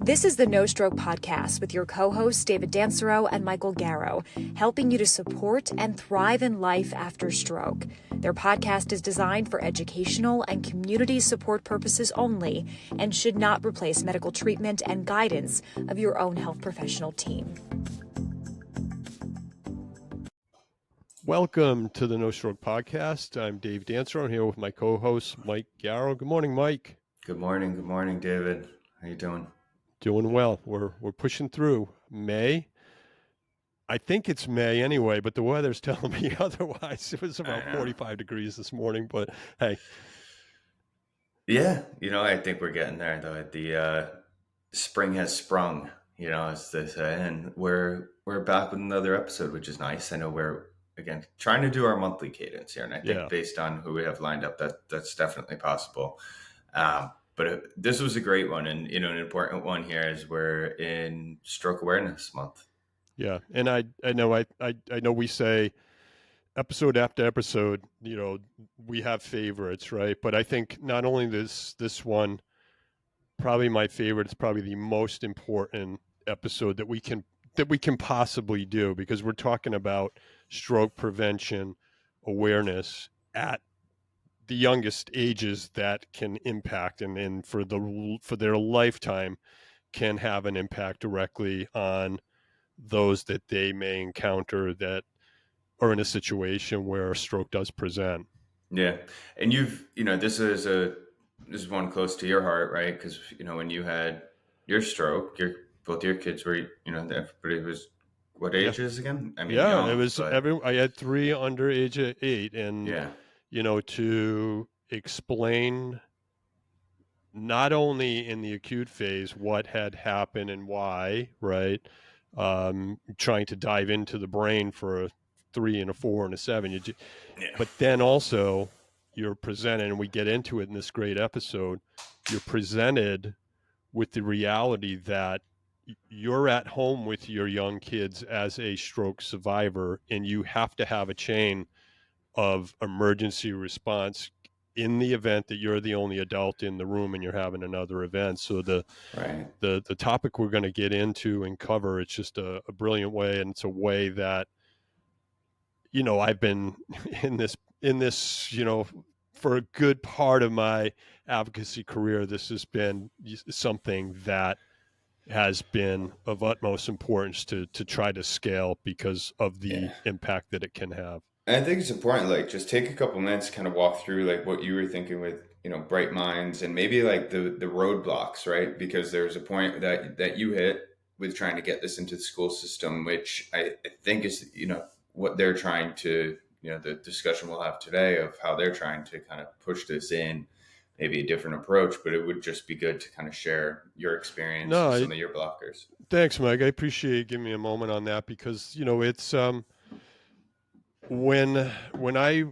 This is the No Stroke Podcast with your co-hosts David Dansereau and Michael Garrow, helping you to support and thrive in life after stroke. Their podcast is designed for educational and community support purposes only and should not replace medical treatment and guidance of your own health professional team. Welcome to the No Stroke Podcast. I'm Dave Dansereau. I'm here with my co-host, Mike Garrow. Good morning, Mike. Good morning, David. How you doing? Doing well. We're pushing through May. I think it's May anyway, but the weather's telling me otherwise. It was about 45 degrees this morning, but hey. Yeah, I think we're getting there though. The spring has sprung, as they say, and we're back with another episode, which is nice. I know we're again trying to do our monthly cadence here, and I think based on who we have lined up, that's definitely possible. But this was a great one, and an important one here is we're in Stroke Awareness Month. Yeah, and I know we say episode after episode, we have favorites, right? But I think not only this one, probably my favorite. It's probably the most important episode that we can possibly do, because we're talking about stroke prevention awareness at the youngest ages that can impact and for their lifetime can have an impact directly on those that they may encounter that are in a situation where a stroke does present. Yeah. And this is one close to your heart, right? Because, when you had your stroke, both your kids were, everybody was what ages again? I mean, young, it was but... I had 3 under age of 8, and to explain not only in the acute phase what had happened and why, right? Trying to dive into the brain for a 3 and a 4 and a 7, but then also you're presented, and we get into it in this great episode, you're presented with the reality that you're at home with your young kids as a stroke survivor, and you have to have a chain of emergency response in the event that you're the only adult in the room and you're having another event. So the topic we're going to get into and cover, it's just a brilliant way, and it's a way that I've been in this for a good part of my advocacy career. This has been something that has been of utmost importance to try to scale because of the impact that it can have. And I think it's important, just take a couple minutes to kind of walk through what you were thinking with, Bright Minds, and maybe the roadblocks, right? Because there's a point that you hit with trying to get this into the school system, which I think is, what they're trying to, the discussion we'll have today of how they're trying to kind of push this in, maybe a different approach, but it would just be good to kind of share your experience and some of your blockers. Thanks, Mike. I appreciate you giving me a moment on that, because, it's, when I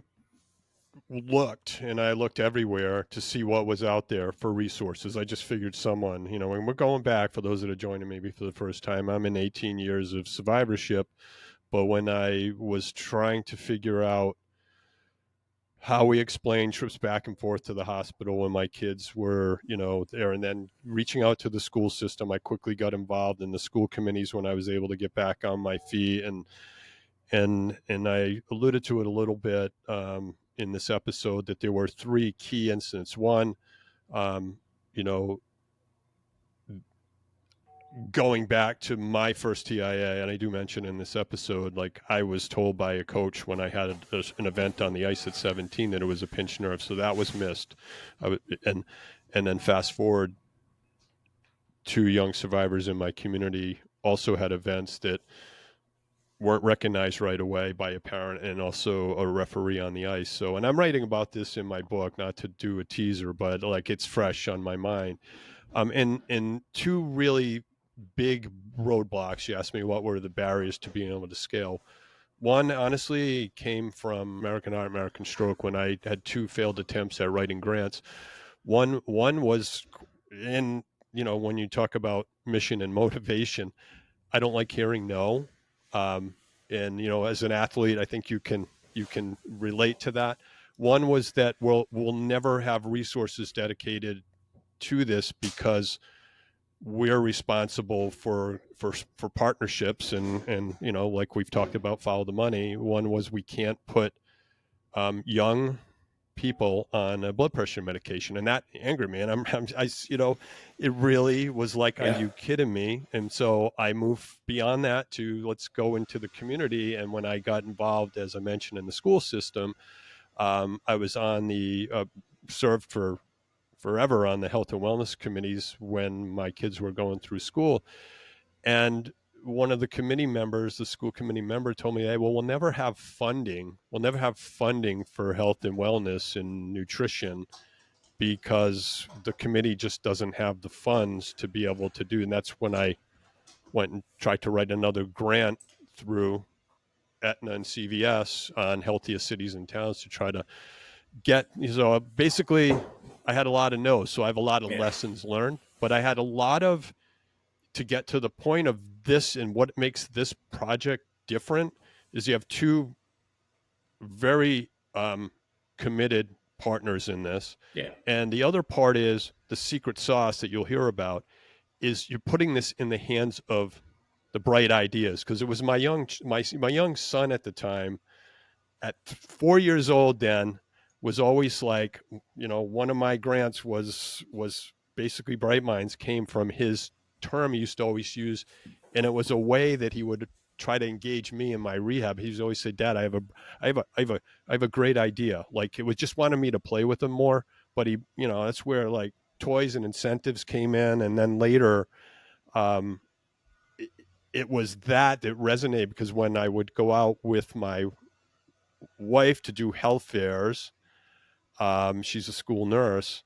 looked everywhere to see what was out there for resources, I just figured someone, and we're going back, for those that are joining maybe for the first time, I'm in 18 years of survivorship. But when I was trying to figure out how we explain trips back and forth to the hospital when my kids were, there, and then reaching out to the school system, I quickly got involved in the school committees when I was able to get back on my feet. And I alluded to it a little bit in this episode, that there were 3 key incidents. One, going back to my first TIA, and I do mention in this episode, I was told by a coach when I had an event on the ice at 17 that it was a pinched nerve, so that was missed. And then fast forward, 2 young survivors in my community also had events that weren't recognized right away by a parent and also a referee on the ice. So, and I'm writing about this in my book, not to do a teaser, but it's fresh on my mind. And 2 really big roadblocks. You asked me what were the barriers to being able to scale. One, honestly, came from American Heart, American Stroke, when I had 2 failed attempts at writing grants. One was in, when you talk about mission and motivation, I don't like hearing no. And, as an athlete, I think you can relate to that. One was that we'll never have resources dedicated to this, because we're responsible for partnerships and like we've talked about, follow the money. One was we can't put young people on a blood pressure medication, and that angered me. And it really was like, are you kidding me? And so I moved beyond that to let's go into the community. And when I got involved, as I mentioned, in the school system, I was on the served for forever on the health and wellness committees when my kids were going through school. And one of the committee members, the school committee member, told me, hey, well, we'll never have funding for health and wellness and nutrition because the committee just doesn't have the funds to be able to do. And that's when I went and tried to write another grant through Aetna and CVS on healthiest cities and towns to try to get, so basically I had a lot of no's. So I have a lot of lessons learned, but I had a lot of, to get to the point of this, and what makes this project different is you have two very committed partners in this. Yeah. And the other part is the secret sauce that you'll hear about is you're putting this in the hands of the bright ideas. Because it was my young son at the time, at 4 years old then, was always like, one of my grants was basically Bright Minds came from his term he used to always use, and it was a way that he would try to engage me in my rehab. He's always said, Dad, I have a great idea. Like, it was just wanting me to play with him more, but he, that's where like toys and incentives came in. And then later, it was that resonated, because when I would go out with my wife to do health fairs, she's a school nurse,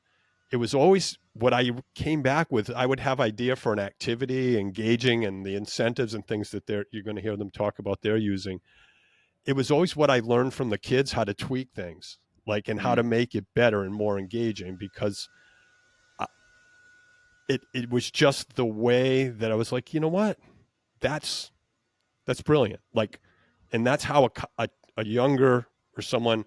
it was always what I came back with. I would have idea for an activity, engaging, and the incentives and things that you're going to hear them talk about they're using. It was always what I learned from the kids, how to tweak things, like, and how to make it better and more engaging, because it was just the way that I was like, you know what, that's brilliant. Like, and that's how a younger, or someone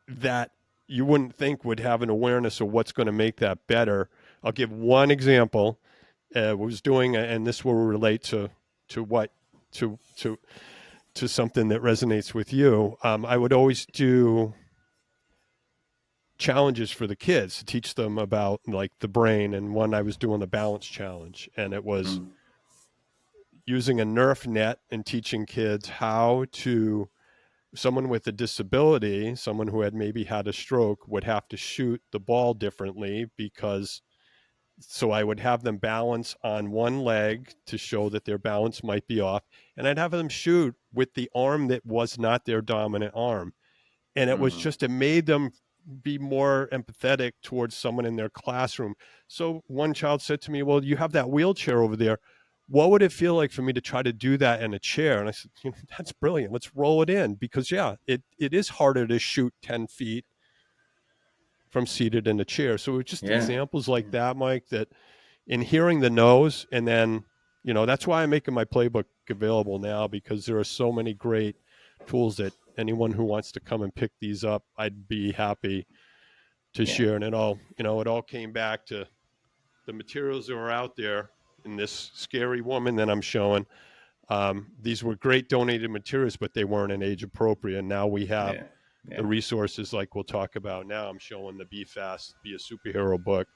that you wouldn't think would have an awareness of what's going to make that better. I'll give one example. Was doing, and this will relate to something that resonates with you. I would always do challenges for the kids to teach them about like the brain. And one, I was doing the balance challenge, and it was using a Nerf net and teaching kids how to, someone with a disability, someone who had maybe had a stroke, would have to shoot the ball differently, because so I would have them balance on one leg to show that their balance might be off, and I'd have them shoot with the arm that was not their dominant arm. And it was just, it made them be more empathetic towards someone in their classroom. So one child said to me, well, you have that wheelchair over there. What would it feel like for me to try to do that in a chair? And I said, that's brilliant. Let's roll it in, because it is harder to shoot 10 feet from seated in a chair. So it's just examples like that, Mike, that in hearing the no's, and then, that's why I'm making my playbook available now, because there are so many great tools that anyone who wants to come and pick these up, I'd be happy to share. And it all came back to the materials that were out there in this scary woman that I'm showing. These were great donated materials, but they weren't an age appropriate. And now we have the resources like we'll talk about now. I'm showing the Be Fast, Be a Superhero book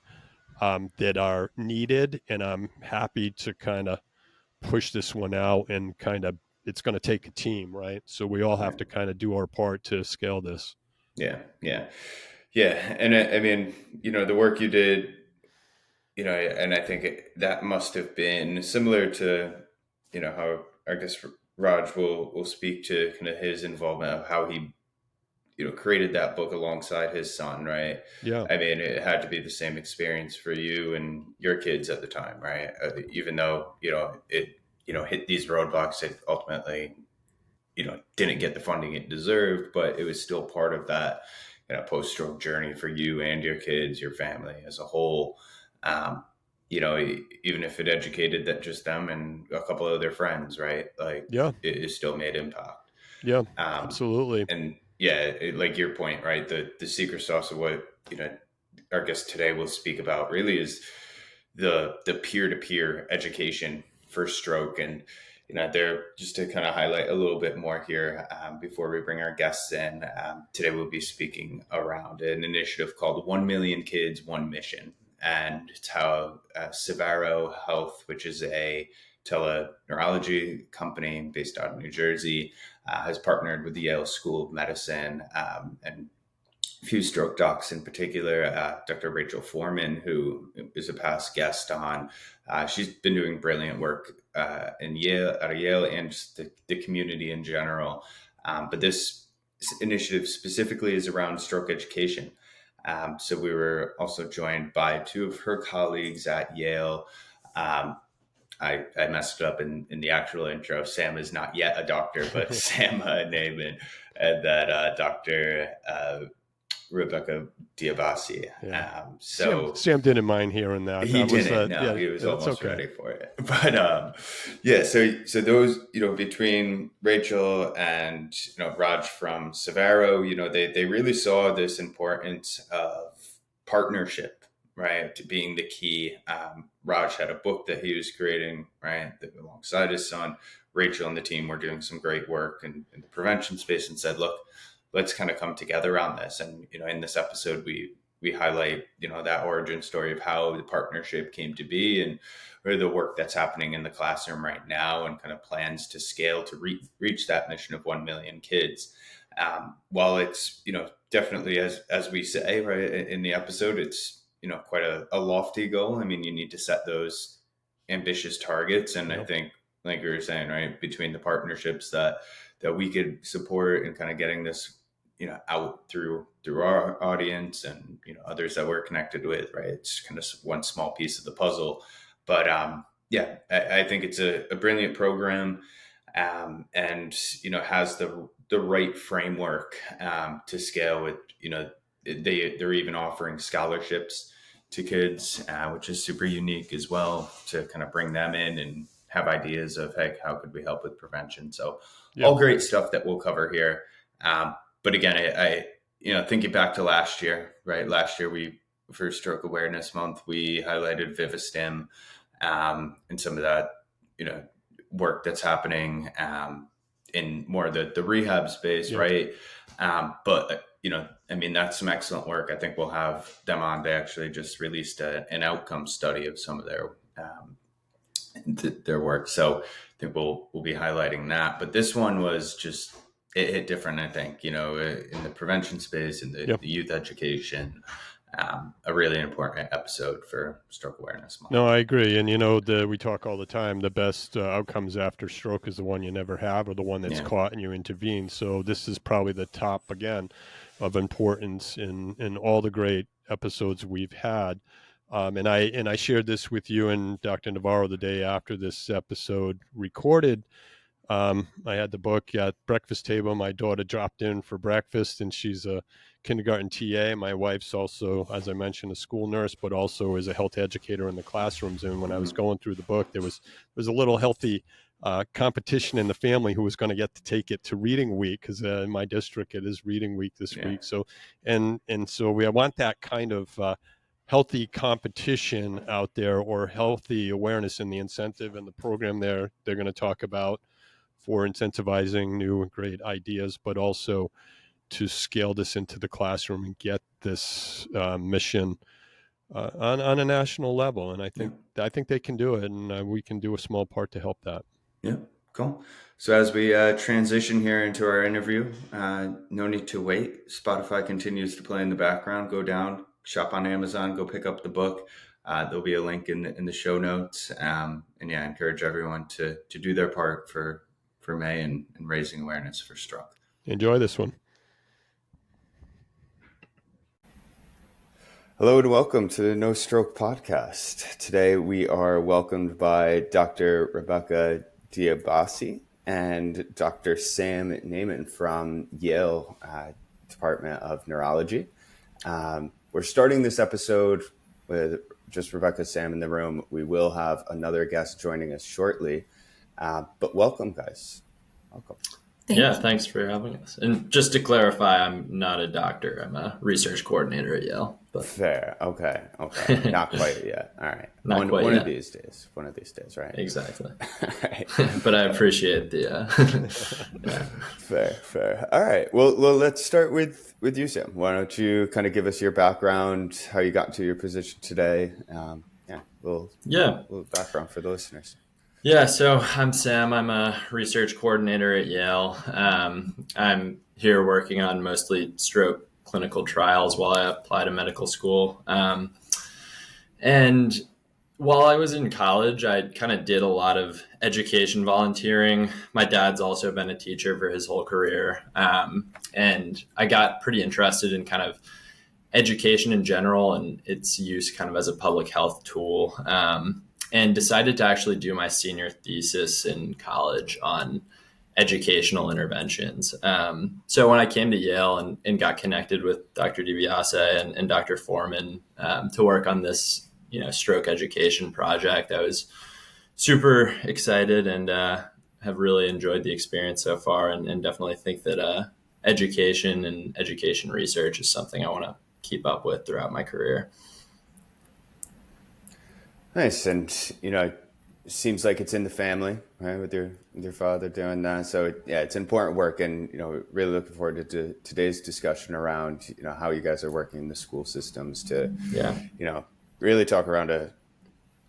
that are needed. And I'm happy to kind of push this one out, and it's going to take a team, right? So we all have to kind of do our part to scale this. Yeah. And I mean, the work you did, and I think that must have been similar to, how I guess Raj will speak to kind of his involvement of how he, created that book alongside his son, right? Yeah. I mean, it had to be the same experience for you and your kids at the time, right? Even though, it, hit these roadblocks, it ultimately, didn't get the funding it deserved, but it was still part of that, post-stroke journey for you and your kids, your family as a whole. Even if it educated that just them and a couple of their friends, right? Like, it still made impact. Yeah, absolutely. And like your point, right? The secret sauce of what, our guest today will speak about really is the peer-to-peer education for stroke. And there, just to kind of highlight a little bit more here before we bring our guests in, today we'll be speaking around an initiative called 1 Million Kids, One Mission. And it's how Sevaro Health, which is a teleneurology company based out of New Jersey, has partnered with the Yale School of Medicine and a few stroke docs in particular. Dr. Rachel Foreman, who is a past guest on, she's been doing brilliant work out of Yale, and just the community in general. But this initiative specifically is around stroke education. So we were also joined by two of her colleagues at Yale. I messed it up in the actual intro. Sam is not yet a doctor, but Sam Namian, and that Dr. Rebecca DiBiase. Yeah. So Sam didn't mind hearing that. He was almost ready for it. But so those, between Rachel and Raj from Sevaro, they really saw this importance of partnership, right, to being the key. Raj had a book that he was creating, right, alongside his son. Rachel and the team were doing some great work in the prevention space, and said, look, let's kind of come together on this. And, in this episode, we highlight, that origin story of how the partnership came to be, and really the work that's happening in the classroom right now, and kind of plans to scale to reach that mission of 1 million kids. While it's, definitely, as we say, right, in the episode, it's, quite a lofty goal. I mean, you need to set those ambitious targets. And I think, like you were saying, right, between the partnerships that we could support, and kind of getting this, out through our audience, and, others that we're connected with, right? It's kind of one small piece of the puzzle. But I think it's a brilliant program, and, has the right framework to scale with, they're even offering scholarships to kids, which is super unique as well, to kind of bring them in and have ideas of, hey, how could we help with prevention? So all great stuff that we'll cover here. But again, I thinking back to last year, right? Last year, for Stroke Awareness Month, we highlighted Vivistim and some of that, work that's happening in more of the rehab space, right? But that's some excellent work. I think we'll have them on. They actually just released an outcome study of some of their work. So I think we'll be highlighting that. But this one was just, it hit different, I think, in the prevention space, in the youth education, a really important episode for Stroke Awareness Month. No, I agree. And, we talk all the time, the best outcomes after stroke is the one you never have, or the one that's caught and you intervene. So this is probably the top, again, of importance in all the great episodes we've had. And I shared this with you and Dr. Navarro the day after this episode recorded. I had the book at breakfast table. My daughter dropped in for breakfast, and she's a kindergarten TA. My wife's also, as I mentioned, a school nurse, but also is a health educator in the classrooms. And when I was going through the book, there was a little healthy competition in the family who was going to get to take it to reading week, because in my district it is reading week this week. So so we want that kind of healthy competition out there, or healthy awareness, in the incentive and the program they're going to talk about for incentivizing new and great ideas, but also to scale this into the classroom and get this mission on a national level. And I think they can do it, and we can do a small part to help that. Yeah, cool. So as we transition here into our interview, no need to wait. Spotify continues to play in the background. Go down, shop on Amazon, go pick up the book. There'll be a link in the show notes. And encourage everyone to do their part for May and raising awareness for stroke. Enjoy this one. Hello and welcome to the No Stroke Podcast. Today we are welcomed by Dr. Rebecca DiBiase and Dr. Sam Namian from Yale Department of Neurology. We're starting this episode with just Rebecca, Sam in the room. We will have another guest joining us shortly. But welcome, guys. Welcome. Thanks for having us. And just to clarify, I'm not a doctor. I'm a research coordinator at Yale. But fair. Okay. Not quite yet. All right. One of these days. One of these days, right? Exactly. Right. But I appreciate the. Fair. All right. Well, let's start with you, Sam. Why don't you kind of give us your background, how you got to your position today? Little background for the listeners. Yeah, so I'm Sam. I'm a research coordinator at Yale. I'm here working on mostly stroke clinical trials while I apply to medical school. And while I was in college, I kind of did a lot of education volunteering. My dad's also been a teacher for his whole career. And I got pretty interested in kind of education in general and its use kind of as a public health tool. And decided to actually do my senior thesis in college on educational interventions. So when I came to Yale and got connected with Dr. DiBiase and Dr. Foreman to work on this, stroke education project, I was super excited and have really enjoyed the experience so far, and definitely think that education and education research is something I want to keep up with throughout my career. Nice. And, it seems like it's in the family, right? With your father doing that. So it's important work, and, really looking forward to today's discussion around, how you guys are working in the school systems to, really talk around an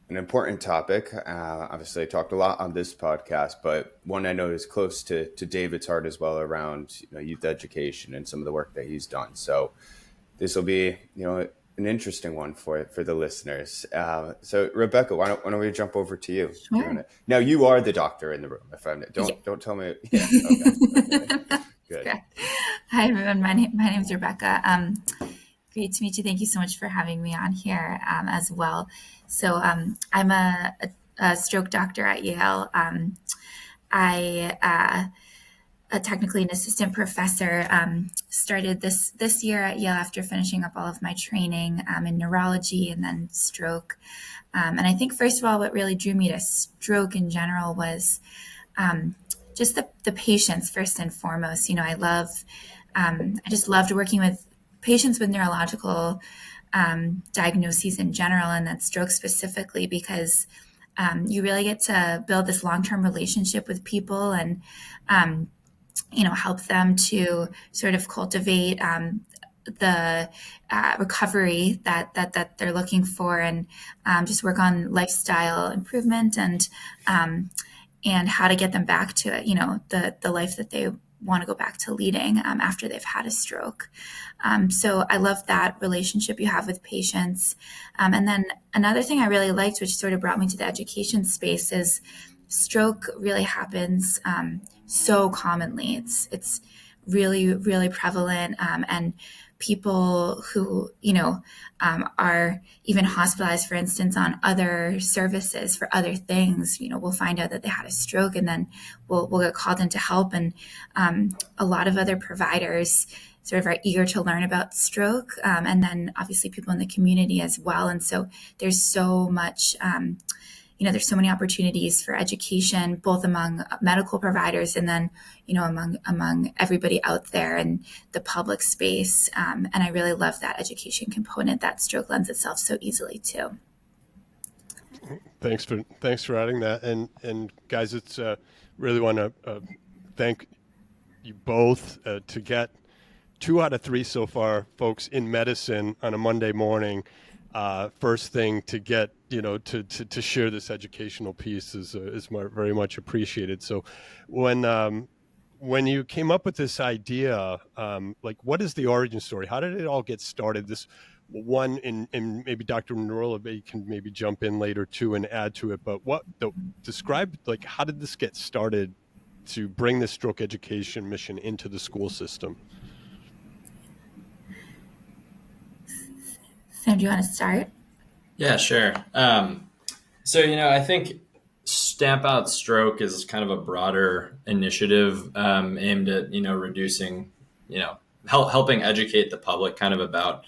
important topic. Obviously I talked a lot on this podcast, but one I know is close to David's heart as well around, youth education and some of the work that he's done. So this will be, an interesting one for the listeners. So Rebecca, why don't we jump over to you? Sure. Now you are the doctor in the room. Don't tell me. Yeah, okay. Good. Okay. Hi everyone. My name is Rebecca. Great to meet you. Thank you so much for having me on here as well. So I'm a stroke doctor at Yale. Technically an assistant professor, started this year at Yale after finishing up all of my training in neurology and then stroke. And I think, first of all, what really drew me to stroke in general was just the patients first and foremost. I just loved working with patients with neurological diagnoses in general, and then stroke specifically, because you really get to build this long-term relationship with people and help them to sort of cultivate the recovery that they're looking for, and just work on lifestyle improvement and how to get them back to it, the life that they want to go back to leading after they've had a stroke. So I love that relationship you have with patients. And then another thing I really liked, which sort of brought me to the education space, is stroke really happens so commonly. It's really, really prevalent. And people who, are even hospitalized, for instance, on other services for other things, we'll find out that they had a stroke, and then we'll get called in to help. And a lot of other providers sort of are eager to learn about stroke. And then obviously people in the community as well. And so there's so much, there's so many opportunities for education, both among medical providers and then, among everybody out there in the public space. And I really love that education component that stroke lends itself so easily to. Thanks for adding that. And guys, it's really want to thank you both to get 2 out of 3 so far, folks in medicine on a Monday morning. First thing to get, to share this educational piece is very much appreciated. So when you came up with this idea, what is the origin story? How did it all get started? This one, and maybe Dr. Narula can maybe jump in later too and add to it, but describe, how did this get started to bring this stroke education mission into the school system? Sam, do you want to start? Yeah, sure. So, I think Stamp Out Stroke is kind of a broader initiative aimed at, reducing, helping educate the public kind of about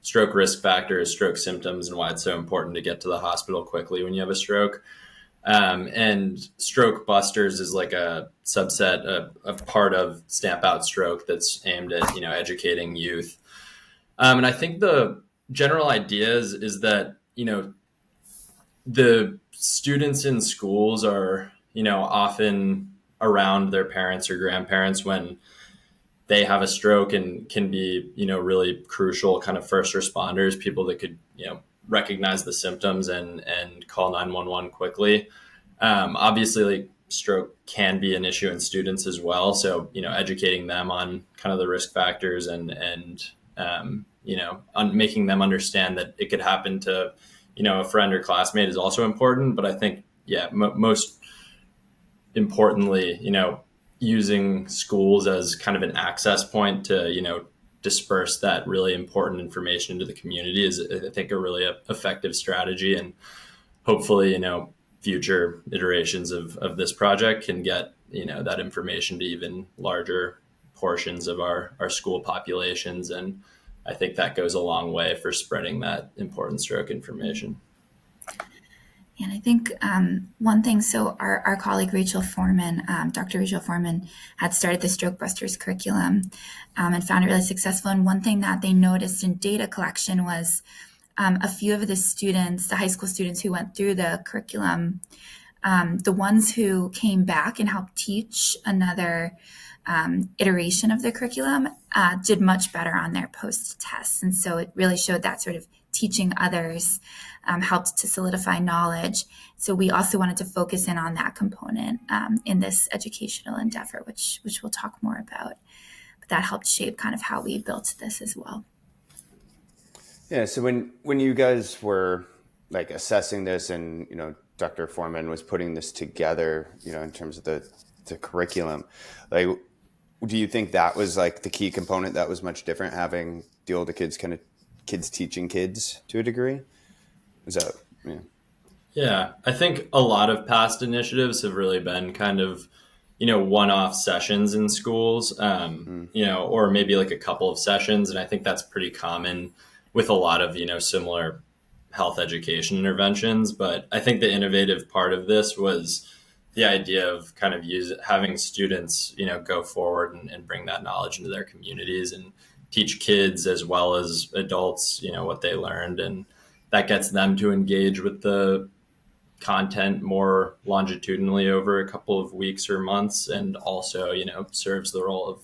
stroke risk factors, stroke symptoms, and why it's so important to get to the hospital quickly when you have a stroke. And Stroke Busters is like a subset, a part of Stamp Out Stroke that's aimed at, educating youth. And I think the general idea is that, the students in schools are, often around their parents or grandparents when they have a stroke, and can be, really crucial kind of first responders, people that could, recognize the symptoms and call 911 quickly. Obviously, like, stroke can be an issue in students as well. So, educating them on kind of the risk factors and making them understand that it could happen to, a friend or classmate is also important. But I think, most importantly, using schools as kind of an access point to, disperse that really important information into the community is, I think, a really effective strategy. And hopefully, future iterations of this project can get, that information to even larger portions of our school populations. And I think that goes a long way for spreading that important stroke information. And I think one thing, so our colleague Rachel Foreman, Dr. Rachel Foreman, had started the Stroke Busters curriculum and found it really successful. And one thing that they noticed in data collection was a few of the students, the high school students who went through the curriculum, the ones who came back and helped teach another iteration of the curriculum did much better on their post tests. And so it really showed that sort of teaching others helped to solidify knowledge. So we also wanted to focus in on that component in this educational endeavor, which we'll talk more about. But that helped shape kind of how we built this as well. Yeah. So when you guys were like assessing this, and Dr. Foreman was putting this together, in terms of the curriculum, like, do you think that was like the key component that was much different, having the older kids teaching kids to a degree? Is that, Yeah, I think a lot of past initiatives have really been kind of, one-off sessions in schools, or maybe like a couple of sessions. And I think that's pretty common with a lot of, similar health education interventions. But I think the innovative part of this was the idea of kind of having students, go forward and bring that knowledge into their communities and teach kids as well as adults, what they learned. And that gets them to engage with the content more longitudinally over a couple of weeks or months, and also, serves the role of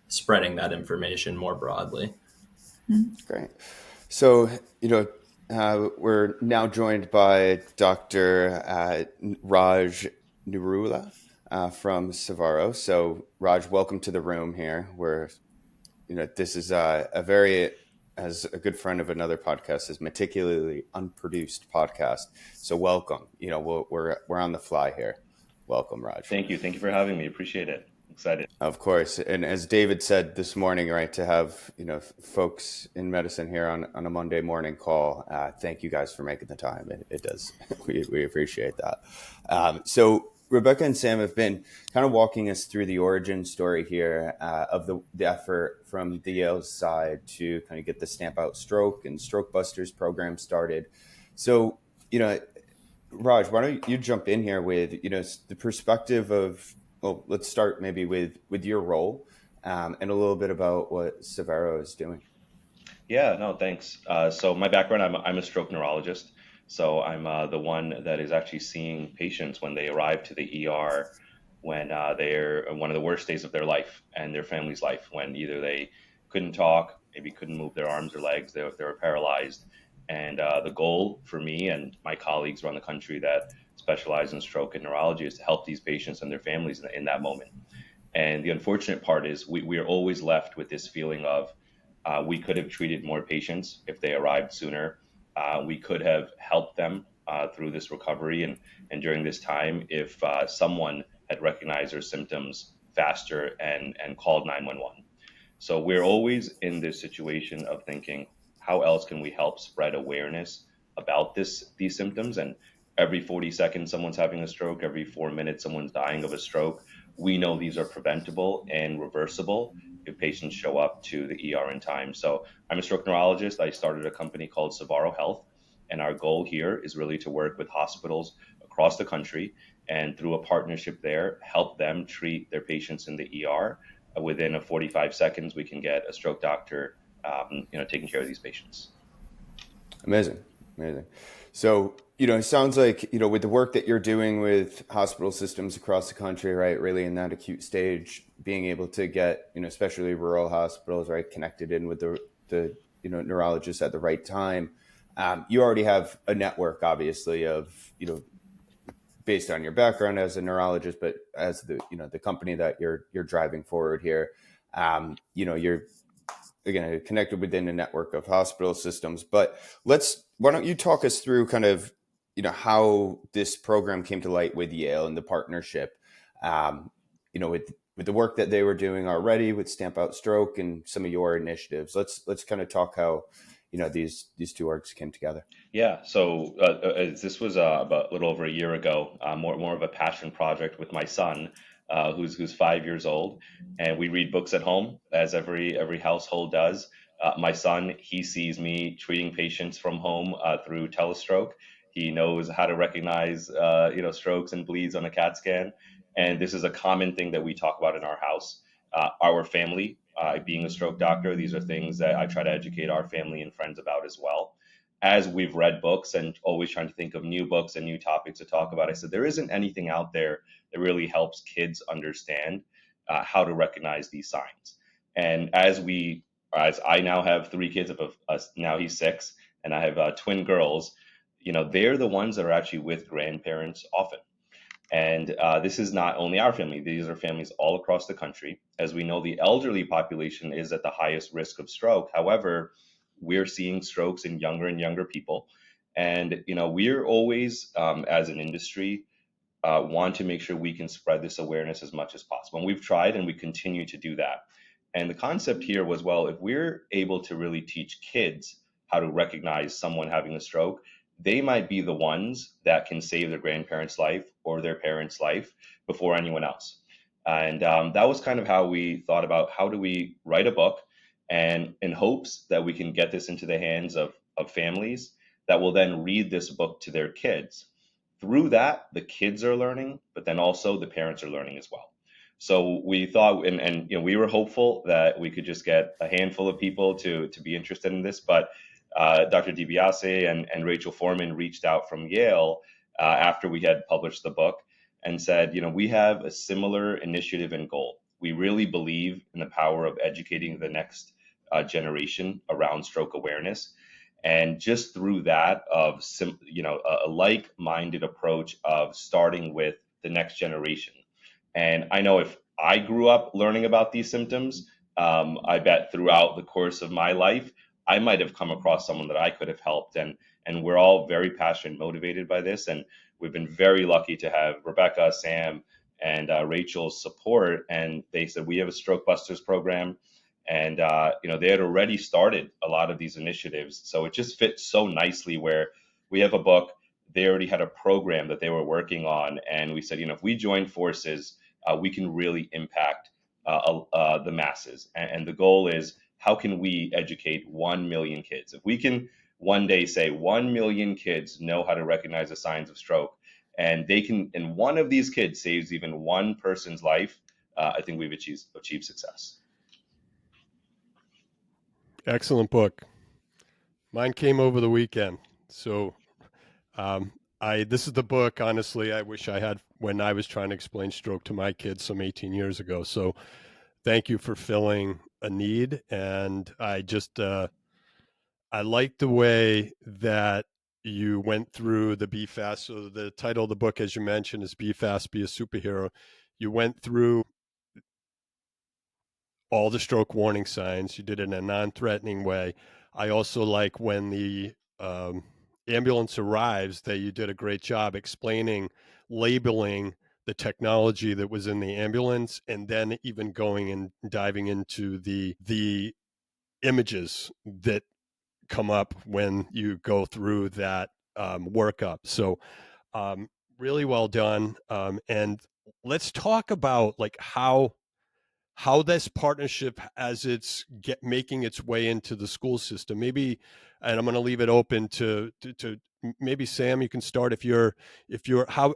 spreading that information more broadly. Great. So, we're now joined by Dr. Raj Narula from Sevaro. So, Raj, welcome to the room here. This is a very, as a good friend of another podcast, is meticulously unproduced podcast. So welcome. We're on the fly here. Welcome, Raj. Thank you. Thank you for having me. Appreciate it. Excited. Of course. And as David said this morning, right, to have, folks in medicine here on a Monday morning call, thank you guys for making the time. It does. We appreciate that. So Rebecca and Sam have been kind of walking us through the origin story here of the effort from the Yale side to kind of get the Stamp Out Stroke and Stroke Busters program started. So, Raj, why don't you jump in here with, the perspective of, well, let's start maybe with your role and a little bit about what Sevaro is doing. Yeah, no, thanks. So my background, I'm a stroke neurologist. So I'm the one that is actually seeing patients when they arrive to the ER when they're one of the worst days of their life and their family's life, when either they couldn't talk, maybe couldn't move their arms or legs, they were paralyzed. And the goal for me and my colleagues around the country that specialize in stroke and neurology is to help these patients and their families in that moment. And the unfortunate part is we are always left with this feeling of we could have treated more patients if they arrived sooner. We could have helped them through this recovery and during this time if someone had recognized their symptoms faster and called 911. So we're always in this situation of thinking, how else can we help spread awareness about these symptoms? And every 40 seconds, someone's having a stroke. Every 4 minutes, someone's dying of a stroke. We know these are preventable and reversible if patients show up to the ER in time. So I'm a stroke neurologist. I started a company called Sevaro Health, And our goal here is really to work with hospitals across the country, and through a partnership there, help them treat their patients in the ER. Within a 45 seconds, we can get a stroke doctor, taking care of these patients. Amazing. So, it sounds like, with the work that you're doing with hospital systems across the country, right, really in that acute stage, being able to get, especially rural hospitals, right, connected in with the neurologists at the right time. You already have a network, obviously, of, based on your background as a neurologist, but as the company that you're driving forward here, you're, again, connected within a network of hospital systems. But why don't you talk us through kind of, how this program came to light with Yale and the partnership, with the work that they were doing already with Stamp Out Stroke and some of your initiatives. Let's kind of talk how, these two orgs came together. Yeah, so this was about a little over a year ago, more of a passion project with my son, who's 5 years old, and we read books at home, as every household does. My son, he sees me treating patients from home through telestroke. He knows how to recognize strokes and bleeds on a CAT scan, and this is a common thing that we talk about in our house. Our family, being a stroke doctor, these are things that I try to educate our family and friends about as well. As we've read books and always trying to think of new books and new topics to talk about, I said, there isn't anything out there that really helps kids understand how to recognize these signs. And as I now have 3 kids, now he's 6, and I have twin girls, they're the ones that are actually with grandparents often. And this is not only our family, these are families all across the country. As we know, the elderly population is at the highest risk of stroke. However, we're seeing strokes in younger and younger people. And, we're always, as an industry, want to make sure we can spread this awareness as much as possible. And we've tried, and we continue to do that. And the concept here was, well, if we're able to really teach kids how to recognize someone having a stroke, they might be the ones that can save their grandparents' life or their parents' life before anyone else. And that was kind of how we thought about, how do we write a book, and in hopes that we can get this into the hands of families that will then read this book to their kids. Through that, the kids are learning, but then also the parents are learning as well. So we thought, and we were hopeful that we could just get a handful of people to be interested in this, but Dr. DiBiase and Rachel Foreman reached out from Yale after we had published the book and said, we have a similar initiative and goal. We really believe in the power of educating the next generation around stroke awareness. And just through that of a like-minded approach of starting with the next generation. And I know if I grew up learning about these symptoms, I bet throughout the course of my life, I might have come across someone that I could have helped. And we're all very passionate and motivated by this. And we've been very lucky to have Rebecca, Sam, and Rachel's support. And they said, we have a Stroke Busters program. And, they had already started a lot of these initiatives. So it just fits so nicely where we have a book, they already had a program that they were working on. And we said, if we join forces, we can really impact the masses. And the goal is, how can we educate 1 million kids? If we can one day say 1 million kids know how to recognize the signs of stroke, and and one of these kids saves even one person's life, I think we've achieved success. Excellent book. Mine came over the weekend. So this is the book, honestly, I wish I had when I was trying to explain stroke to my kids some 18 years ago. So thank you for filling a need. And I just, I like the way that you went through the Be Fast. So the title of the book, as you mentioned, is Be Fast, Be a Superhero. You went through all the stroke warning signs. You did it in a non-threatening way. I also like when the ambulance arrives that you did a great job explaining, labeling the technology that was in the ambulance, and then even going and diving into the images that come up when you go through that workup. So really well done. And let's talk about like how this partnership, as it's making its way into the school system, maybe and I'm going to leave it open to maybe Sam, you can start if you're how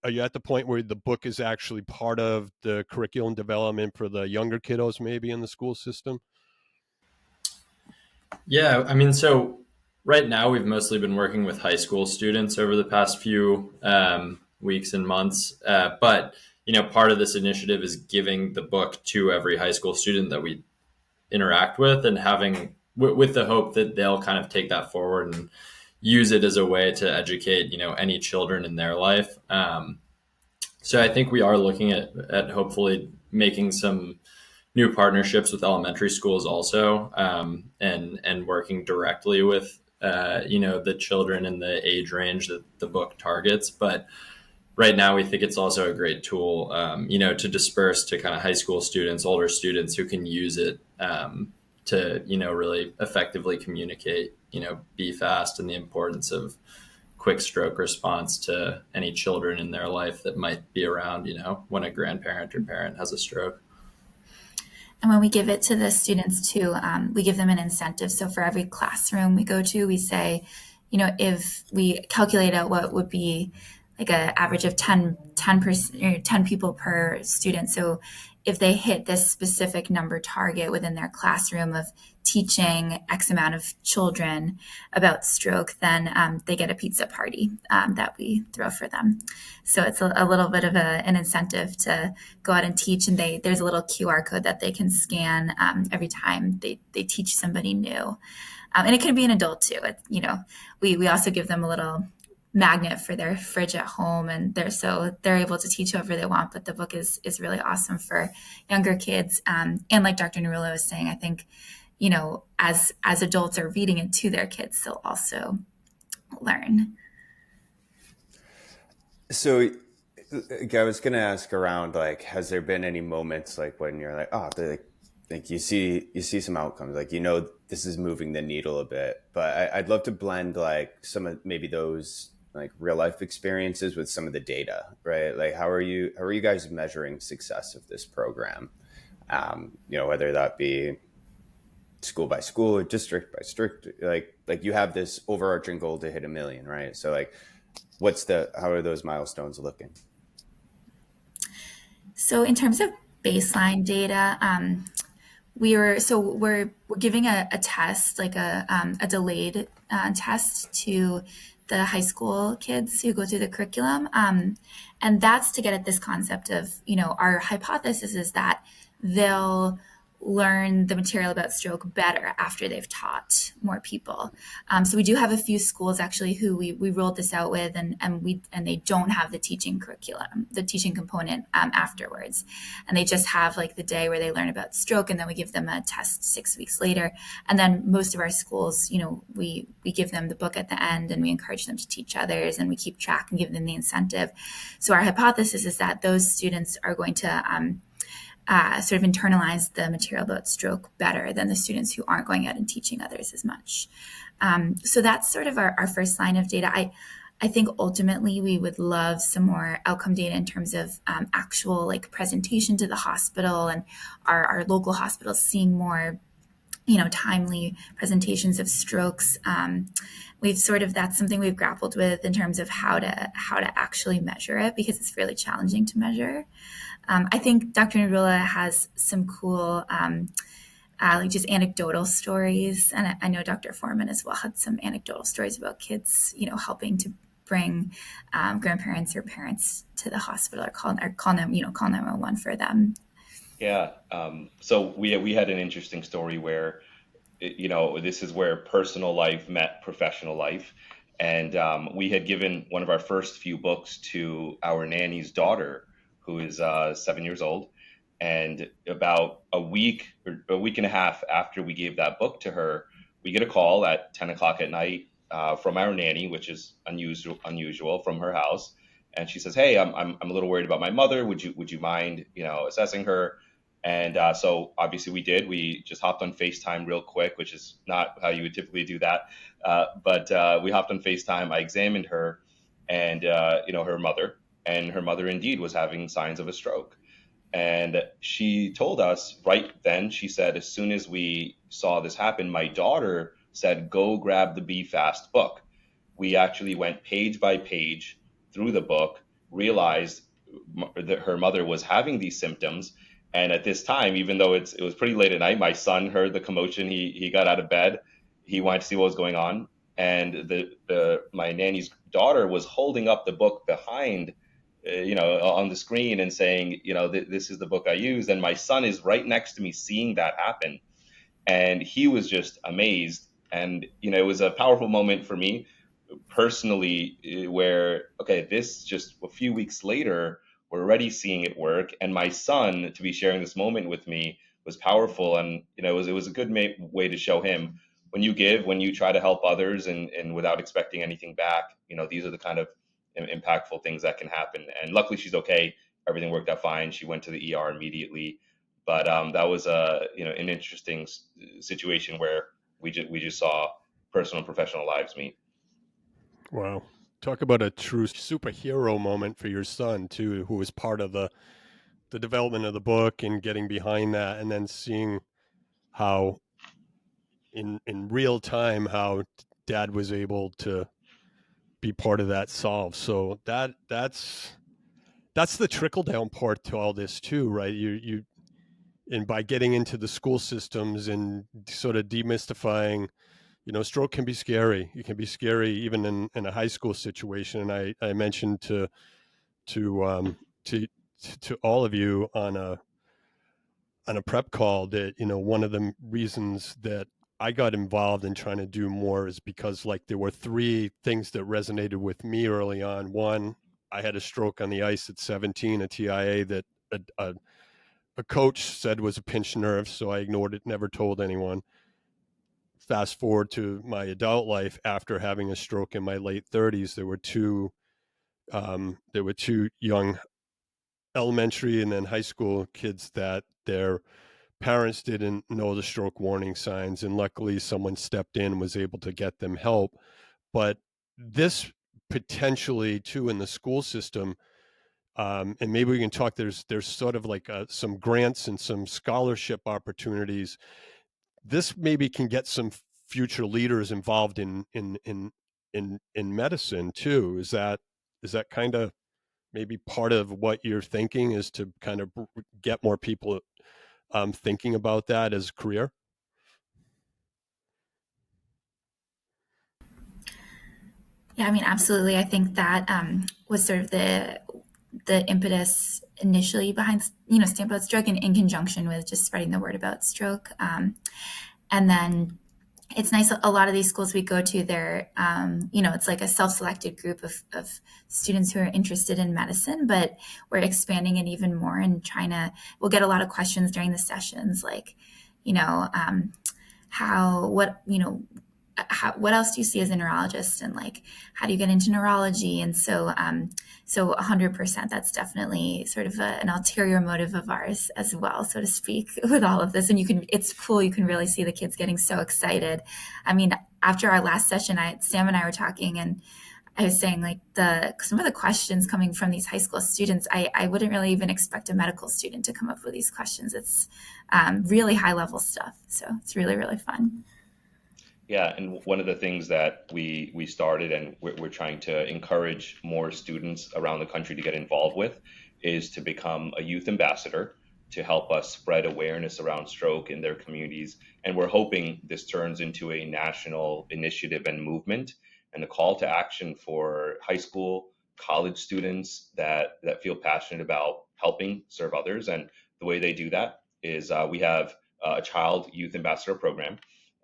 are you at the point where the book is actually part of the curriculum development for the younger kiddos maybe in the school system? Yeah, I mean, so right now we've mostly been working with high school students over the past few weeks and months. But, part of this initiative is giving the book to every high school student that we interact with, and having with the hope that they'll kind of take that forward and use it as a way to educate, any children in their life. So I think we are looking at hopefully making some new partnerships with elementary schools also, and working directly with the children in the age range that the book targets. But right now we think it's also a great tool, to disperse to kind of high school students, older students who can use it to really effectively communicate BFAST and the importance of quick stroke response to any children in their life that might be around when a grandparent or parent has a stroke. And when we give it to the students too, we give them an incentive. So for every classroom we go to, we say, if we calculate out what would be like an average of 10 people per student. So if they hit this specific number target within their classroom of teaching X amount of children about stroke, then they get a pizza party that we throw for them. So it's a little bit of an incentive to go out and teach. And there's a little QR code that they can scan every time they teach somebody new. And it can be an adult too. We also give them a little magnet for their fridge at home, and they're able to teach whoever they want. But the book is really awesome for younger kids. And like Dr. Narula was saying, I think, as adults are reading it to their kids, they'll also learn. So I was going to ask around, like, has there been any moments like when you're like, oh, like you see some outcomes, like, this is moving the needle a bit, but I'd love to blend like some of maybe those like real life experiences with some of the data, right? Like, how are you guys measuring success of this program? Whether that be school by school or district by district, like you have this overarching goal to hit 1 million, right? So like, how are those milestones looking? So in terms of baseline data, we're giving a test, like a delayed test to the high school kids who go through the curriculum. And that's to get at this concept of, our hypothesis is that they'll learn the material about stroke better after they've taught more people. So we do have a few schools actually who we rolled this out with, and they don't have the teaching curriculum, the teaching component afterwards. And they just have like the day where they learn about stroke, and then we give them a test 6 weeks later. And then most of our schools, we give them the book at the end, and we encourage them to teach others, and we keep track and give them the incentive. So our hypothesis is that those students are going to sort of internalize the material about stroke better than the students who aren't going out and teaching others as much. So that's sort of our first line of data. I think ultimately we would love some more outcome data in terms of actual like presentation to the hospital, and our local hospitals seeing more, timely presentations of strokes. That's something we've grappled with in terms of how to actually measure it, because it's really challenging to measure. I think Dr. Narula has some cool, like just anecdotal stories. And I know Dr. Foreman as well had some anecdotal stories about kids, helping to bring grandparents or parents to the hospital, or call 911 for them. Yeah. So we had an interesting story where, this is where personal life met professional life. And we had given one of our first few books to our nanny's daughter, who is 7 years old. And about a week and a half after we gave that book to her, we get a call at 10 o'clock at night from our nanny, which is unusual from her house. And she says, "Hey, I'm a little worried about my mother. Would you mind, assessing her?" And so obviously we did. We just hopped on FaceTime real quick, which is not how you would typically do that. But we hopped on FaceTime. I examined her and, her mother. And her mother indeed was having signs of a stroke. And she told us right then, she said, as soon as we saw this happen, my daughter said, go grab the Be Fast book. We actually went page by page through the book, realized that her mother was having these symptoms. And at this time, even though it was pretty late at night, my son heard the commotion. He got out of bed. He wanted to see what was going on. And my nanny's daughter was holding up the book behind, on the screen and saying, this is the book I used. And my son is right next to me seeing that happen. And he was just amazed. And, it was a powerful moment for me personally, where, okay, this just a few weeks later, we're already seeing it work. And my son, to be sharing this moment with me, was powerful. And, it was a good way to show him, when you give, when you try to help others and without expecting anything back, these are the kind of impactful things that can happen. And luckily she's okay. Everything worked out fine. She went to the ER immediately. But that was an interesting situation where we just saw personal and professional lives meet. Wow. Talk about a true superhero moment for your son too, who was part of the development of the book and getting behind that, and then seeing how in real time how dad was able to be part of that solve. So that's the trickle down part to all this too, right? You and by getting into the school systems and sort of demystifying, stroke can be scary. It can be scary even in a high school situation. And I mentioned to all of you on a prep call that, one of the reasons that I got involved in trying to do more is because there were three things that resonated with me early on. One, I had a stroke on the ice at 17, a TIA that a coach said was a pinched nerve. So I ignored it, never told anyone. Fast forward to my adult life, after having a stroke in my late 30s, there were two young elementary and then high school kids that their parents didn't know the stroke warning signs, and luckily someone stepped in and was able to get them help. But this potentially too in the school system, and maybe we can talk, there's sort of some grants and some scholarship opportunities. This maybe can get some future leaders involved in medicine too. Is that kind of maybe part of what you're thinking, is to kind of get more people thinking about that as a career? Yeah, I mean, absolutely. I think that was sort of the impetus initially behind, Stamp Out Stroke, in conjunction with just spreading the word about stroke. And then it's nice, a lot of these schools we go to, they're, it's like a self-selected group of students who are interested in medicine, but we're expanding it even more and we'll get a lot of questions during the sessions, like, what else do you see as a neurologist, and how do you get into neurology? And so 100%, that's definitely sort of an ulterior motive of ours as well, so to speak, with all of this. And it's cool. You can really see the kids getting so excited. I mean, after our last session, Sam and I were talking, and I was saying some of the questions coming from these high school students, I wouldn't really even expect a medical student to come up with these questions. It's really high level stuff. So it's really, really fun. Yeah, and one of the things that we started, and we're trying to encourage more students around the country to get involved with, is to become a youth ambassador to help us spread awareness around stroke in their communities. And we're hoping this turns into a national initiative and movement, and a call to action for high school, college students that feel passionate about helping serve others. And the way they do that is we have a child youth ambassador program,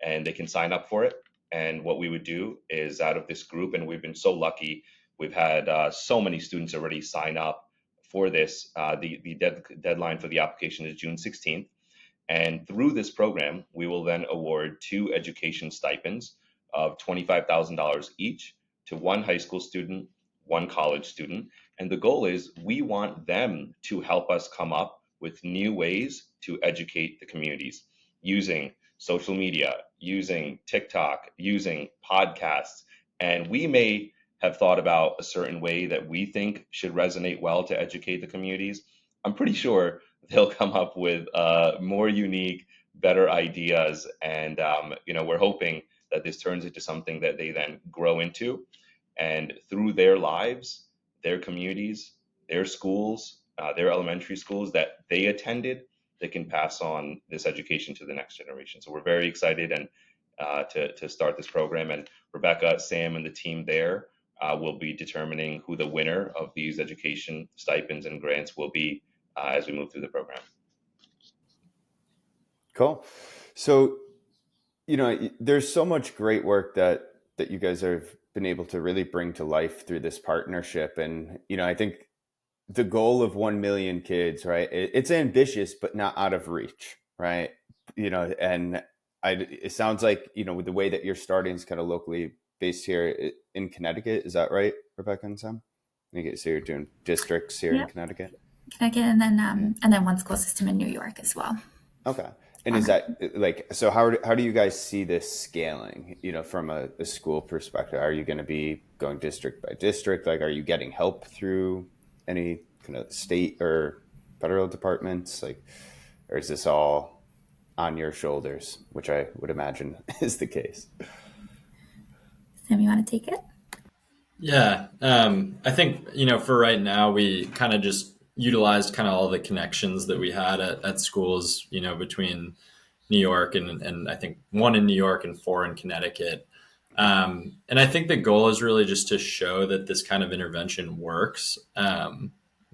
and they can sign up for it. And what we would do is, out of this group, and we've been so lucky, we've had so many students already sign up for this. The deadline for the application is June 16th. And through this program, we will then award 2 education stipends of $25,000 each to one high school student, one college student. And the goal is, we want them to help us come up with new ways to educate the communities, using social media, using TikTok, using podcasts. And we may have thought about a certain way that we think should resonate well to educate the communities. I'm pretty sure they'll come up with more unique, better ideas. And, we're hoping that this turns into something that they then grow into, and through their lives, their communities, their schools, their elementary schools that they attended, they can pass on this education to the next generation. So we're very excited and to start this program. And Rebecca, Sam, and the team there will be determining who the winner of these education stipends and grants will be as we move through the program. Cool. So, there's so much great work that you guys have been able to really bring to life through this partnership. And, I think the goal of 1 million kids, right? It's ambitious, but not out of reach, right? And it sounds like, with the way that you're starting is kind of locally based here in Connecticut. Is that right, Rebecca and Sam? So you're doing districts here in Connecticut? Connecticut, and then one school system in New York as well. Okay. And is that so how do you guys see this scaling, from a school perspective? Are you going to be going district by district? Are you getting help through any kind of state or federal departments? Or is this all on your shoulders, which I would imagine is the case? Sam, you want to take it? Yeah. I think, for right now, we kind of just utilized kind of all the connections that we had at schools, between New York and I think 1 in New York and 4 in Connecticut. And I think the goal is really just to show that this kind of intervention works, kind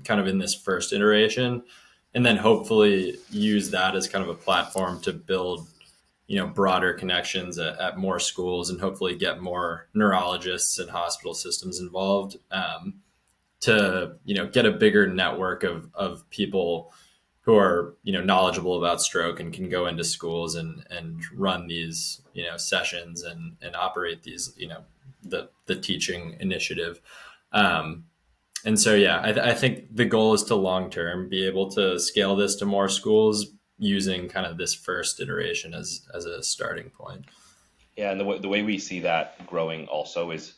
of in this first iteration, and then hopefully use that as kind of a platform to build, broader connections at more schools, and hopefully get more neurologists and hospital systems involved, to, get a bigger network of people who are, knowledgeable about stroke and can go into schools and run these, sessions and operate these, the teaching initiative. And so, I think the goal is to long-term be able to scale this to more schools using kind of this first iteration as a starting point. Yeah, and the way we see that growing also is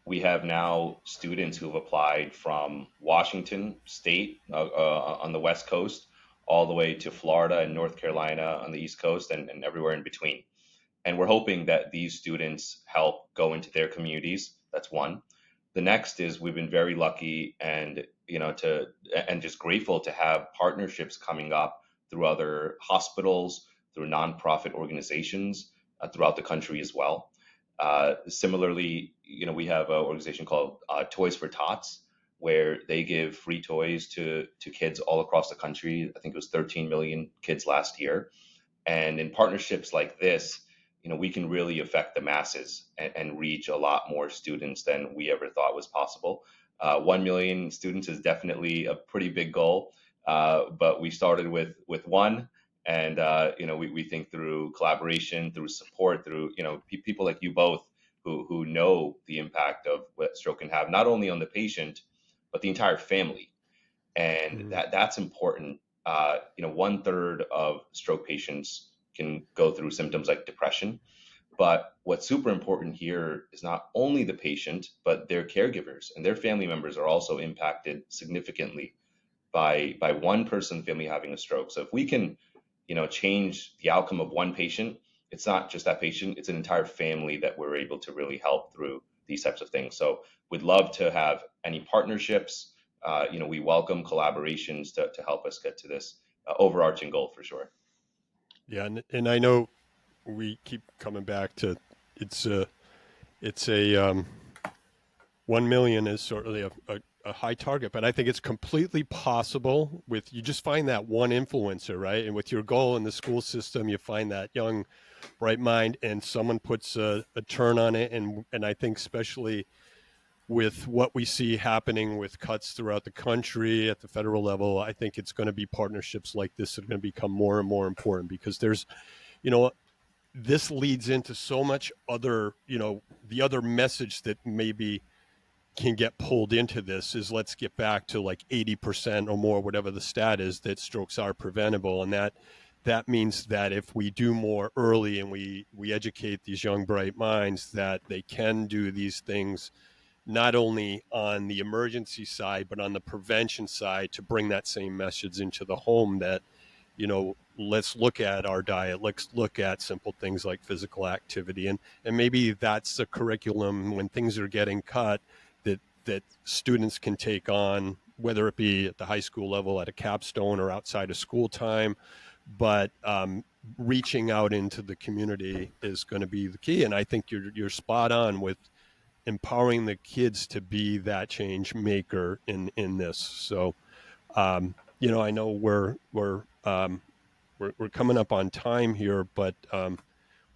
we have now students who have applied from Washington State on the West Coast all the way to Florida and North Carolina on the East Coast and everywhere in between. And we're hoping that these students help go into their communities. That's one. The next is we've been very lucky and just grateful to have partnerships coming up through other hospitals, through nonprofit organizations throughout the country as well. Similarly, we have an organization called Toys for Tots, where they give free toys to kids all across the country. I think it was 13 million kids last year. And in partnerships like this, we can really affect the masses and reach a lot more students than we ever thought was possible. 1 million students is definitely a pretty big goal, but we started with 1. And, we think through collaboration, through support, through, people like you both who know the impact of what stroke can have, not only on the patient, but the entire family. And that's important. 1/3 of stroke patients can go through symptoms like depression. But what's super important here is not only the patient, but their caregivers and their family members are also impacted significantly by one person in the family having a stroke. So if we can, change the outcome of one patient, it's not just that patient, it's an entire family that we're able to really help through these types of things. So we'd love to have any partnerships. We welcome collaborations to help us get to this overarching goal for sure. Yeah, and I know we keep coming back to it's a 1 million is certainly a high target, but I think it's completely possible with, you just find that one influencer, right? And with your goal in the school system, you find that young, bright mind, and someone puts a turn on it. And I think especially with what we see happening with cuts throughout the country at the federal level, I think it's going to be partnerships like this that are going to become more and more important, because there's, this leads into so much other, the other message that maybe can get pulled into this is, let's get back to like 80% or more, whatever the stat is, that strokes are preventable. And that means that if we do more early and we educate these young, bright minds that they can do these things, not only on the emergency side, but on the prevention side, to bring that same message into the home that, let's look at our diet. Let's look at simple things like physical activity. And maybe that's a curriculum when things are getting cut that students can take on, whether it be at the high school level, at a capstone, or outside of school time. But reaching out into the community is going to be the key. And I think you're spot on with empowering the kids to be that change maker in this. So, I know we're coming up on time here, but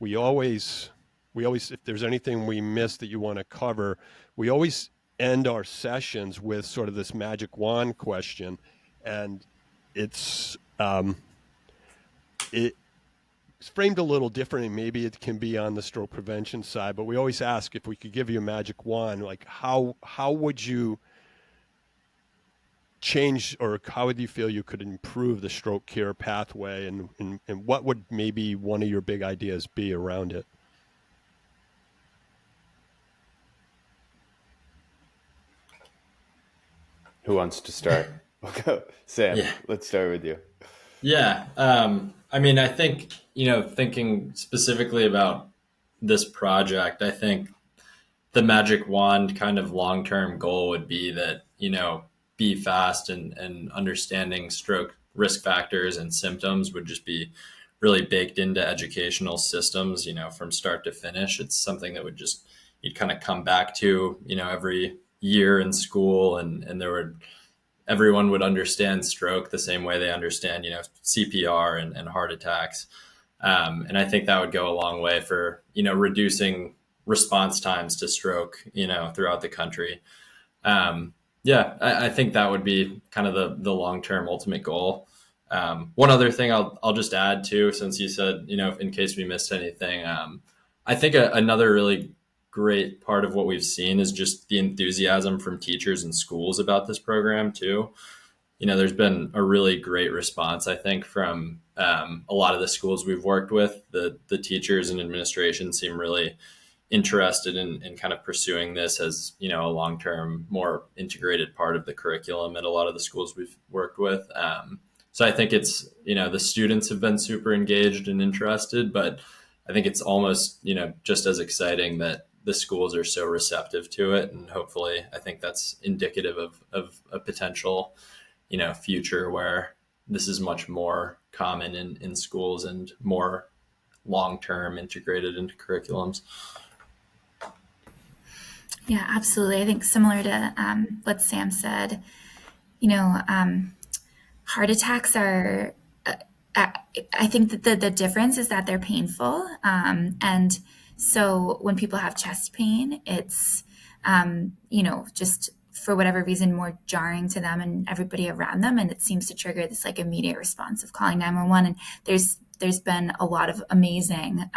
we always, if there's anything we missed that you want to cover, we always end our sessions with sort of this magic wand question, and it's framed a little different, and maybe it can be on the stroke prevention side, but we always ask, if we could give you a magic wand, like how would you change, or how would you feel you could improve the stroke care pathway, and what would maybe one of your big ideas be around it? Who wants to start? Okay. Sam, Let's start with you. Yeah. I mean, I think, thinking specifically about this project, I think the magic wand kind of long-term goal would be that, be fast and understanding stroke risk factors and symptoms would just be really baked into educational systems, from start to finish. It's something that you'd kind of come back to, every year in school, and everyone would understand stroke the same way they understand, CPR and heart attacks. And I think that would go a long way for, reducing response times to stroke, throughout the country. I think that would be kind of the long-term ultimate goal. One other thing I'll just add too, since you said, in case we missed anything, I think another really great part of what we've seen is just the enthusiasm from teachers and schools about this program too. There's been a really great response, I think, from a lot of the schools we've worked with. The teachers and administration seem really interested in kind of pursuing this as, a long-term, more integrated part of the curriculum at a lot of the schools we've worked with. So I think it's, the students have been super engaged and interested, but I think it's almost, just as exciting that the schools are so receptive to it. And hopefully, I think that's indicative of a potential, future where this is much more common in schools and more long-term integrated into curriculums. Yeah, absolutely. I think similar to what Sam said, heart attacks are, I think that the difference is that they're painful. And so when people have chest pain, it's, just for whatever reason, more jarring to them and everybody around them. And it seems to trigger this like immediate response of calling 911. And there's been a lot of amazing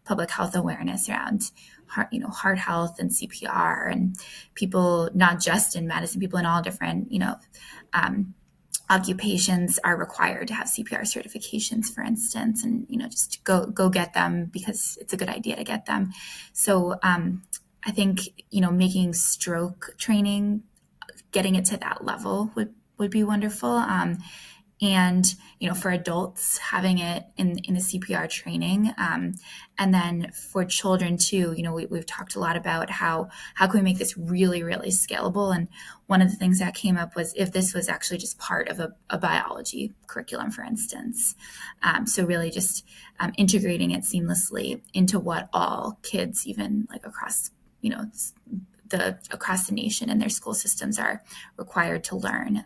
public health awareness around heart health and CPR, and people, not just in medicine, people in all different, occupations are required to have CPR certifications, for instance, and, just go get them because it's a good idea to get them. So I think, making stroke training, getting it to that level would be wonderful. And, for adults, having it in the CPR training. And then for children too, we've talked a lot about how can we make this really, really scalable? And one of the things that came up was if this was actually just part of a biology curriculum, for instance. So really just integrating it seamlessly into what all kids, even like across, across the nation and their school systems are required to learn,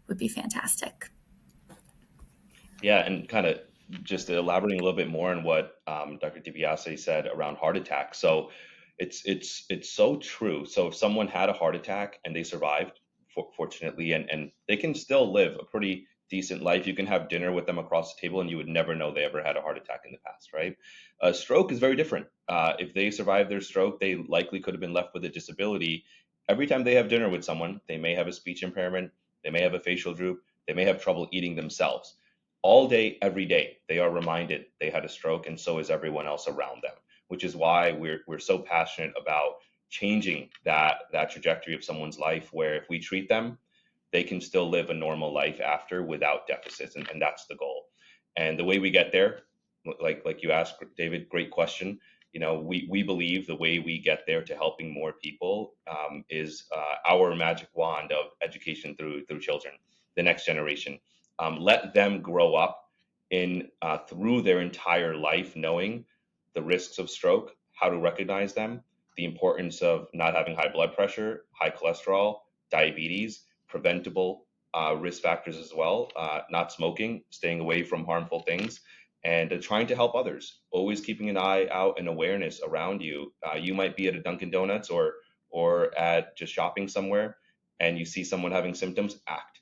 would be fantastic. Yeah, and kind of just elaborating a little bit more on what Dr. DiBiase said around heart attacks. So it's so true. So if someone had a heart attack and they survived, fortunately, and they can still live a pretty decent life. You can have dinner with them across the table and you would never know they ever had a heart attack in the past, right? A stroke is very different. If they survived their stroke, they likely could have been left with a disability. Every time they have dinner with someone, they may have a speech impairment, they may have a facial droop, they may have trouble eating themselves. All day, every day, they are reminded they had a stroke, and so is everyone else around them, which is why we're so passionate about changing that trajectory of someone's life, where if we treat them, they can still live a normal life after without deficits. And that's the goal. And the way we get there, like you asked, David, great question. We believe the way we get there to helping more people is our magic wand of education through children, the next generation. Let them grow up through their entire life knowing the risks of stroke, how to recognize them, the importance of not having high blood pressure, high cholesterol, diabetes, preventable risk factors as well, not smoking, staying away from harmful things, and trying to help others, always keeping an eye out and awareness around you. You might be at a Dunkin' Donuts or at just shopping somewhere, and you see someone having symptoms, act.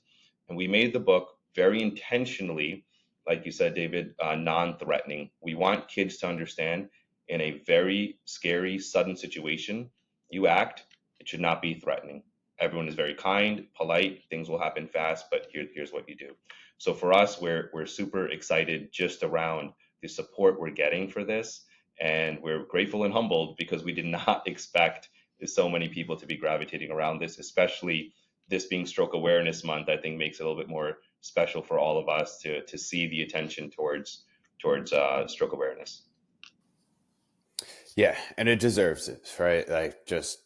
And we made the book very intentionally, like you said, David, non-threatening. We want kids to understand in a very scary, sudden situation, you act, it should not be threatening. Everyone is very kind, polite, things will happen fast, but here's what you do. So for us, we're super excited just around the support we're getting for this. And we're grateful and humbled because we did not expect so many people to be gravitating around this, especially this being Stroke Awareness Month. I think makes it a little bit more special for all of us to see the attention towards stroke awareness. Yeah, and it deserves it, right? Like, just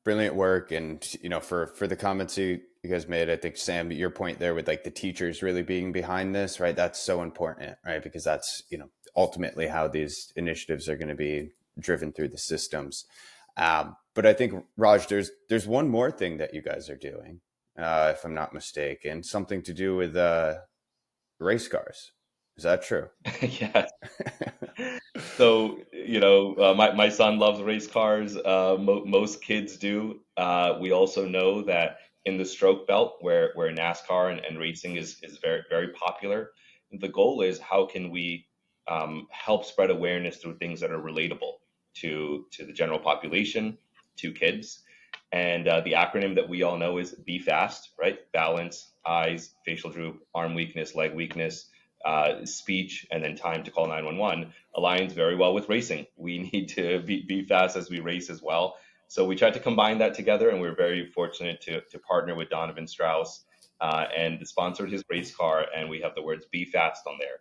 brilliant work. And for the comments you guys made, I think, Sam, your point there with like the teachers really being behind this, right? That's so important, right? Because that's ultimately how these initiatives are going to be driven through the systems. But I think, Raj, there's one more thing that you guys are doing, if I'm not mistaken, something to do with race cars. Is that true? Yes. So, my son loves race cars. Most kids do. We also know that in the stroke belt where NASCAR and racing is very, very popular, the goal is how can we help spread awareness through things that are relatable to the general population, to kids. And the acronym that we all know is Be Fast, right? Balance, eyes, facial droop, arm weakness, leg weakness, speech, and then time to call 911 aligns very well with racing. We need to be fast as we race as well. So we tried to combine that together, and we're very fortunate to partner with Donovan Strauss and sponsored his race car, and we have the words Be Fast on there.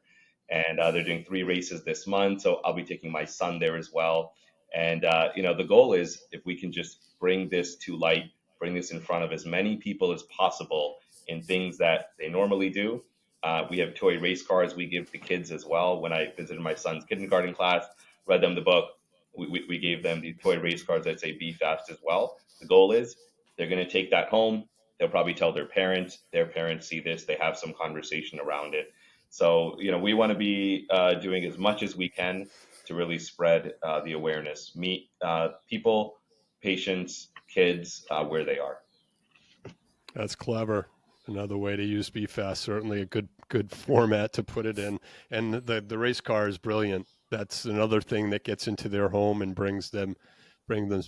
And they're doing 3 races this month, so I'll be taking my son there as well. And the goal is, if we can just bring this to light, bring this in front of as many people as possible in things that they normally do. We have toy race cars we give to kids as well. When I visited my son's kindergarten class, read them the book, we gave them the toy race cars that say Be Fast as well. The goal is they're going to take that home. They'll probably tell their parents see this, they have some conversation around it. So, we want to be doing as much as we can to really spread the awareness, meet people, patients, kids, where they are. That's clever. Another way to use Be Fast, certainly a good format to put it in. And the race car is brilliant. That's another thing that gets into their home and brings them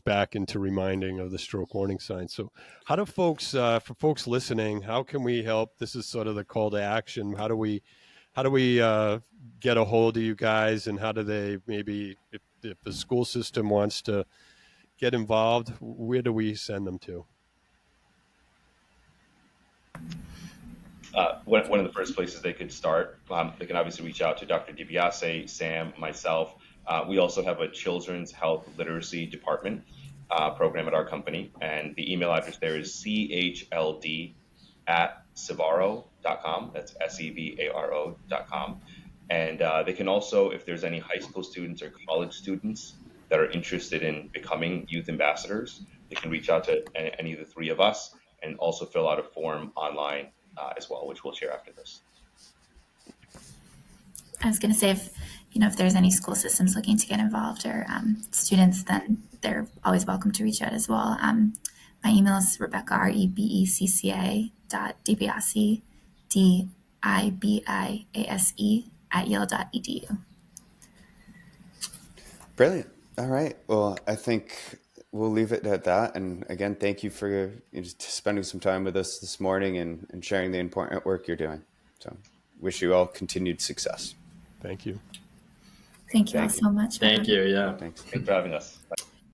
back into reminding of the stroke warning signs. So how do folks, for folks listening, how can we help? This is sort of the call to action. How do we get a hold of you guys, and how do they, maybe if the school system wants to get involved, where do we send them to? One of the first places they could start, they can obviously reach out to Dr. DiBiase, Sam, myself. We also have a children's health literacy department program at our company, and the email address there is chld@sevaro.com. That's SEVARO.com. And they can also, if there's any high school students or college students that are interested in becoming youth ambassadors, they can reach out to any of the 3 of us, and also fill out a form online as well, which we'll share after this. I was going to say, if there's any school systems looking to get involved, or students, then they're always welcome to reach out as well. My email is Rebecca, REBECCA.DiBiase, DIBIASE @yale.edu. Brilliant. All right. Well, I think we'll leave it at that. And again, thank you for spending some time with us this morning and sharing the important work you're doing. So wish you all continued success. Thank you. Thank you all so much. Thank you. Yeah. Thanks. Thanks for having us. Bye.